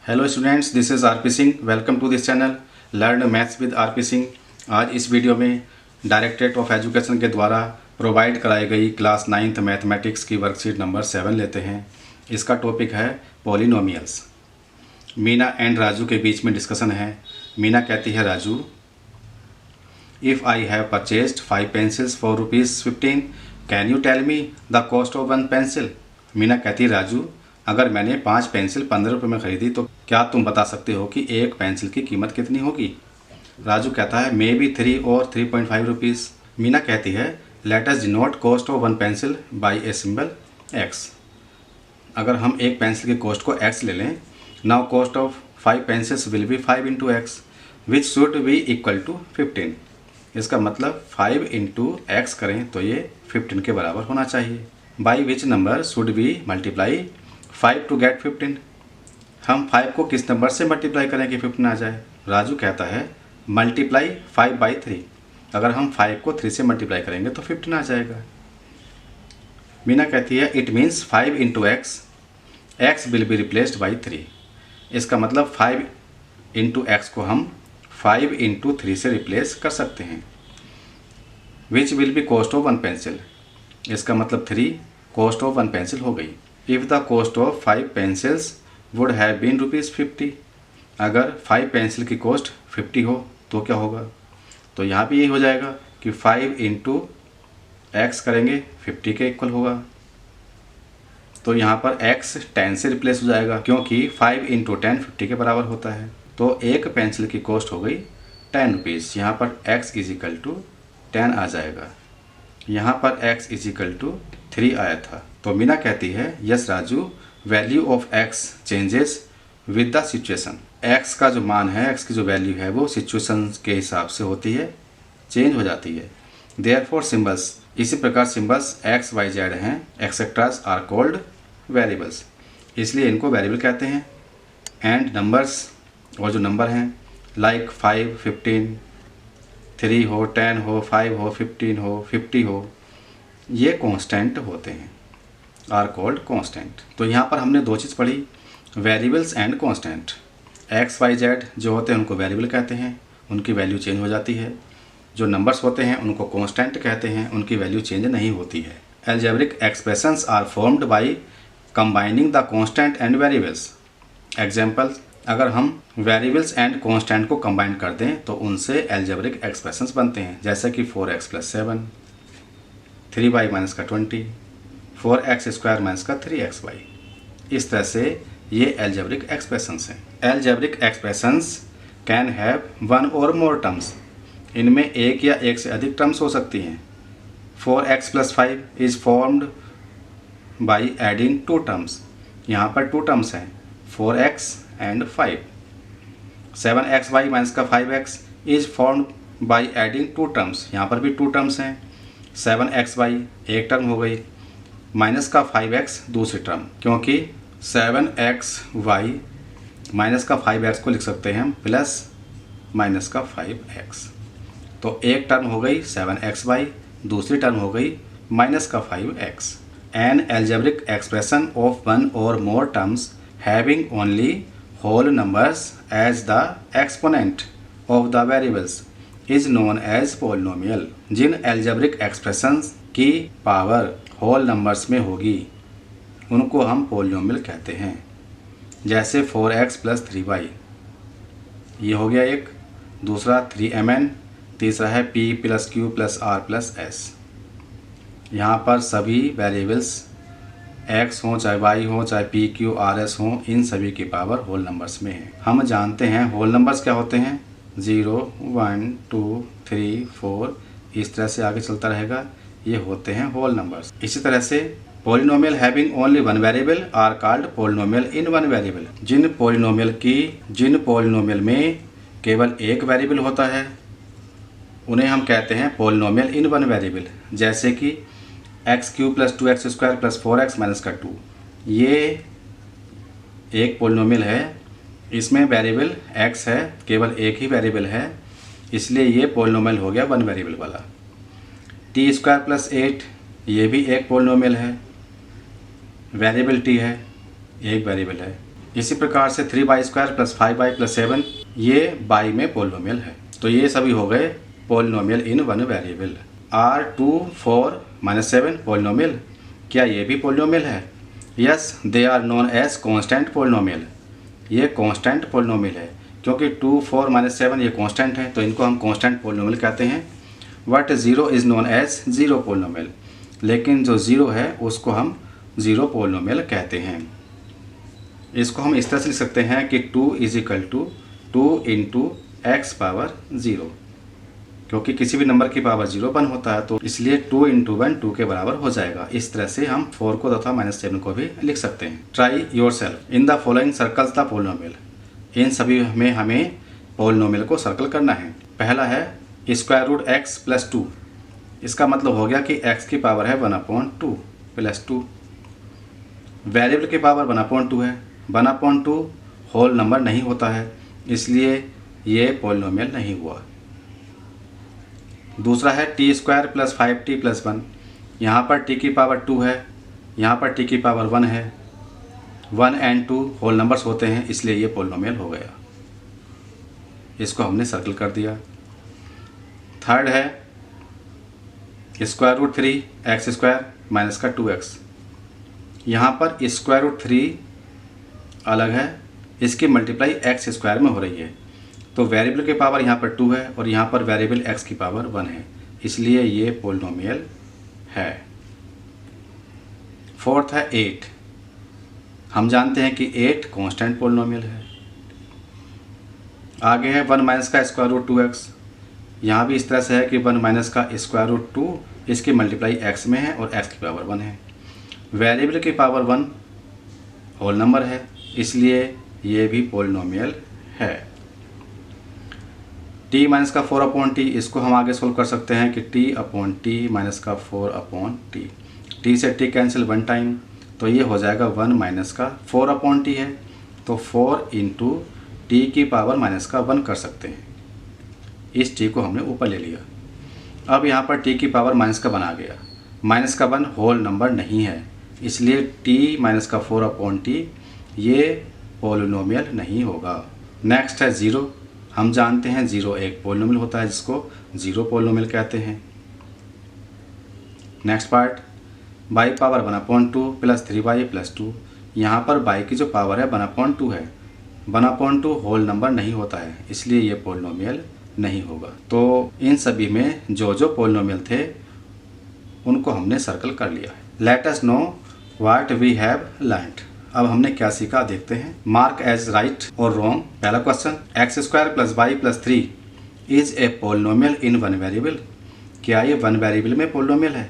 Hello students, this is RP Singh. Welcome to this channel learn maths with RP Singh. आज इस video में directorate of education के द्वारा provide कराई गई क्लास 9th मैथमेटिक्स की वर्कशीट नंबर 7 लेते हैं। इसका टॉपिक है पॉलिनोमियल्स। मीना एंड राजू के बीच में डिस्कशन है। मीना कहती है Raju, if I have purchased 5 pencils for ₹15, can you tell me the cost of 1 pencil. Meena कहती है राजू, अगर मैंने 5 पेंसिल 15 रुपये में ख़रीदी तो क्या तुम बता सकते हो कि एक पेंसिल की कीमत कितनी होगी। राजू कहता है मे बी 3 और 3.5 रुपीज़। मीना कहती है let us denote cost of 1 pencil by a symbol x। अगर हम एक पेंसिल की कॉस्ट को x ले लें, now cost of 5 pencils will be 5 into x which should be equal to 15। इसका मतलब 5 इंटू एक्स करें तो ये 15 के बराबर होना चाहिए। By which number should be multiply 5 to get 15। हम 5 को किस नंबर से मल्टीप्लाई करें कि 15 आ जाए। राजू कहता है मल्टीप्लाई 5 बाई 3। अगर हम 5 को 3 से मल्टीप्लाई करेंगे तो 15 आ जाएगा। मीना कहती है it means 5 into x will be replaced by 3। इसका मतलब 5 इंटू एक्स को हम 5 इंटू 3 से रिप्लेस कर सकते हैं। Which will be cost of 1 pencil. इसका मतलब 3 कॉस्ट ऑफ 1 पेंसिल हो गई। If the cost of 5 pencils would have been ₹50। अगर 5 पेंसिल की कॉस्ट 50 हो तो क्या होगा। तो यहाँ भी यही हो जाएगा कि 5 इंटू एक्स करेंगे 50 के इक्वल होगा। तो यहाँ पर x 10 से रिप्लेस हो जाएगा क्योंकि 5 इंटू 10 50 के बराबर होता है। तो एक पेंसिल की कॉस्ट हो गई 10 रुपीज़। यहाँ पर x इज इक्वल टू 10 आ जाएगा। यहाँ पर x इज इक्वल टू 3 आया था। तो मीना कहती है yes Raju, value of x changes with the situation. x का जो मान है, x की जो वैल्यू है वो सिचुएशन के हिसाब से होती है, चेंज हो जाती है। देयरफॉर सिंबल्स, इसी प्रकार सिंबल्स x y z हैं, एक्सेट्रास आर कॉल्ड वेरिएबल्स, इसलिए इनको वेरिएबल कहते हैं। एंड नंबर्स, और जो नंबर हैं लाइक 5, 15, 3 हो, 10 हो, 5 हो, 15 हो, 50 हो, ये कांस्टेंट होते हैं, आर कॉल्ड कांस्टेंट। तो यहाँ पर हमने दो चीज़ पढ़ी, variables and constant. X y z जो होते हैं उनको वेरिएबल कहते हैं, उनकी वैल्यू चेंज हो जाती है। जो नंबर्स होते हैं उनको कांस्टेंट कहते हैं, उनकी वैल्यू चेंज नहीं होती है। Algebraic expressions are formed by combining the constant and variables. Example, अगर हम वेरिएबल्स एंड कांस्टेंट को कंबाइन कर दें तो उनसे एल्जेब्रिक एक्सप्रेशंस बनते हैं, जैसे कि 4x + 7, 3y - 20, 4x² - 3xy। इस तरह से ये एल्जेब्रिक एक्सप्रेशंस हैं। एल्जेब्रिक एक्सप्रेशंस कैन हैव 1 और मोर टर्म्स। इनमें एक या एक से अधिक टर्म्स हो सकती हैं। 4x + 5 is formed by adding 2 terms. यहाँ पर 2 टर्म्स हैं, 4x and 5। 7xy - 5x is formed by adding 2 terms. यहाँ पर भी 2 टर्म्स हैं। 7xy एक टर्म हो गई, -5x दूसरी टर्म, क्योंकि 7xy -5x को लिख सकते हैं हम +-5x। तो एक टर्म हो गई 7xy, दूसरी टर्म हो गई -5x। An algebraic expression of 1 और more terms having only whole numbers as the exponent of the variables is known as polynomial. जिन एल्जेब्रिक एक्सप्रेशंस की पावर होल नंबर्स में होगी उनको हम पॉलिनोमियल कहते हैं। जैसे 4x + 3y, ये हो गया एक। दूसरा 3mn, तीसरा है p + q + r + s। यहाँ पर सभी वेरिएबल्स x हो चाहे y हो चाहे p q r s हो, इन सभी की पावर होल नंबर्स में है। हम जानते हैं होल नंबर्स क्या होते हैं, 0, 1, 2, 3, 4, इस तरह से आगे चलता रहेगा, ये होते हैं होल नंबर्स। इसी तरह से polynomial having only 1 variable are called polynomial in 1 variable. जिन पॉलिनोमियल में केवल एक वेरिएबल होता है उन्हें हम कहते हैं पॉलिनोमियल इन 1 वेरिएबल। जैसे कि x³ + 2x² + 4x - 2, ये एक पॉलिनोमियल है, इसमें वेरिएबल x है, केवल एक ही वेरिएबल है, इसलिए ये पॉलिनोमियल हो गया 1 वेरिएबल वाला। t² + 8, ये भी एक पॉलिनोमियल है, वेरिएबल t है, एक वेरिएबल है। इसी प्रकार से 3y² + 5y + 7 ये बाई में पोलिनोमियल है। तो ये सभी हो गए polynomial in one variable. R2 4 - 7 polynomial, क्या ये भी पोलिनोमियल है? Yes, they are known as constant polynomial. ये कांस्टेंट पोलिनोमियल है क्योंकि 2 4 - 7 ये कांस्टेंट है, तो इनको हम कांस्टेंट पोलिनोमियल कहते हैं। But 0 is known as zero polynomial, लेकिन जो 0 है उसको हम ज़ीरो पोलिनोमियल कहते हैं। इसको हम इस तरह से लिख सकते हैं कि 2 = 2 × x⁻0, क्योंकि किसी भी नंबर की पावर 0 1 होता है, तो इसलिए 2 × 1 2 के बराबर हो जाएगा। इस तरह से हम 4 को तथा -7 को भी लिख सकते हैं। ट्राई योर सेल्फ in the following circles the polynomial. इन सभी में हमें पोलिनोमियल को सर्कल करना है। पहला है √x + 2, इसका मतलब हो गया कि x की पावर है 1/2 + 2। वेरिएबल की पावर 1/2 है, 1/2 होल नंबर नहीं होता है, इसलिए ये पोलिनोमियल नहीं हुआ। दूसरा है t² + 5t + 1, यहाँ पर t की पावर 2 है, यहाँ पर t की पावर 1 है। 1 और 2 होल नंबर्स होते हैं, इसलिए ये पोलिनोमियल हो गया। इसको हमने सर्कल कर दिया। थर्ड है √3x² - 2x, यहाँ पर √3 अलग है, इसकी मल्टीप्लाई x² में हो रही है, तो वेरिएबल की पावर यहाँ पर 2 है और यहाँ पर वेरिएबल x की पावर 1 है, इसलिए ये पोलिनोमियल है। फोर्थ है 8, हम जानते हैं कि 8 कांस्टेंट पोलिनोमियल है। आगे है 1 - का √2x, यहाँ भी इस तरह से है कि 1 - का √2 इसकी मल्टीप्लाई x में है और x की पावर 1 है। वेरिएबल की पावर 1 होल नंबर है, इसलिए ये भी पोलिनोमियल है। t - का 4/t, इसको हम आगे सोल्व कर सकते हैं कि t/t - का 4/t, t से t कैंसिल 1 टाइम, तो ये हो जाएगा 1 - का 4/t है, तो 4 × t की पावर -1 कर सकते हैं। इस t को हमने ऊपर ले लिया। अब यहाँ पर t की पावर -1 आ गया। -1 होल नंबर नहीं है, इसलिए t - का 4/t ये पोलिनोमियल नहीं होगा। नेक्स्ट है 0, हम जानते हैं 0 एक पोलिनोमियल होता है जिसको ज़ीरो पोलिनोमियल कहते हैं। Next part by power 1/2 + 3y + 2, यहाँ पर बाई की जो पावर है 1/2 है, 1/2 होल नंबर नहीं होता है, इसलिए ये पोलिनोमियल नहीं होगा। तो इन सभी में जो जो पोलिनोमियल थे उनको हमने सर्कल कर लिया है। Let us know what we have learned. अब हमने क्या सीखा देखते हैं। मार्क एज राइट और रॉन्ग। पहला question, x² + y + 3 is a polynomial in one variable. क्या ये वन वेरिएबल में पोलिनोमियल है?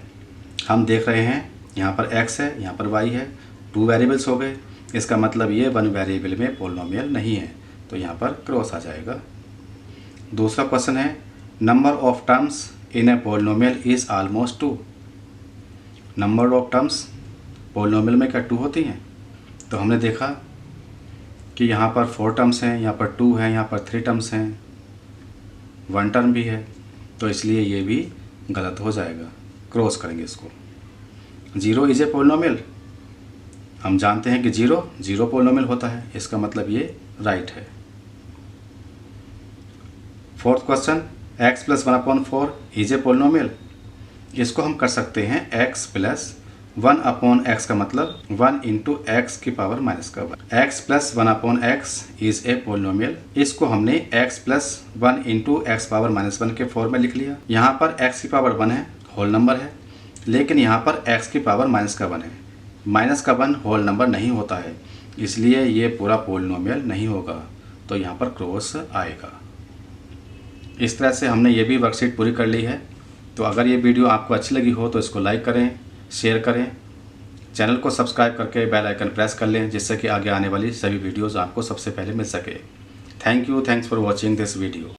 हम देख रहे हैं यहाँ पर x है, यहाँ पर y है, 2 वेरिएबल्स हो गए, इसका मतलब ये वन वेरिएबल में पोलिनोमियल नहीं है, तो यहाँ पर क्रॉस आ जाएगा। दूसरा क्वेश्चन है, number of terms in A polynomial is almost 2। Number of terms polynomial में क्या 2 होती हैं? तो हमने देखा कि यहाँ पर 4 टर्म्स हैं, यहाँ पर 2 हैं, यहाँ पर 3 टर्म्स हैं, 1 टर्म भी है, तो इसलिए ये भी गलत हो जाएगा, क्रॉस करेंगे इसको। 0 इज ए पोलिनोमियल, हम जानते हैं कि 0 पोलिनोमियल होता है, इसका मतलब ये राइट है। Fourth question, x + 1/4 is a polynomial. इसको हम कर सकते हैं x + 1/x का मतलब 1 × x की power -1। x + 1/x is a polynomial, इसको हमने x + 1 × x⁻−1 के फॉर्म में लिख लिया। यहाँ पर x की पावर 1 है, होल नंबर है, लेकिन यहाँ पर x की पावर -1 है, -1 होल नंबर नहीं होता है, इसलिए ये पूरा पोलिनोमियल नहीं होगा, तो यहाँ पर क्रॉस आएगा। इस तरह से हमने ये भी वर्कशीट पूरी कर ली है। तो अगर ये वीडियो आपको अच्छी लगी हो तो इसको लाइक करें, शेयर करें, चैनल को सब्सक्राइब करके बेल आइकन प्रेस कर लें, जिससे कि आगे आने वाली सभी वीडियोज़ आपको सबसे पहले मिल सके। Thanks for watching this video.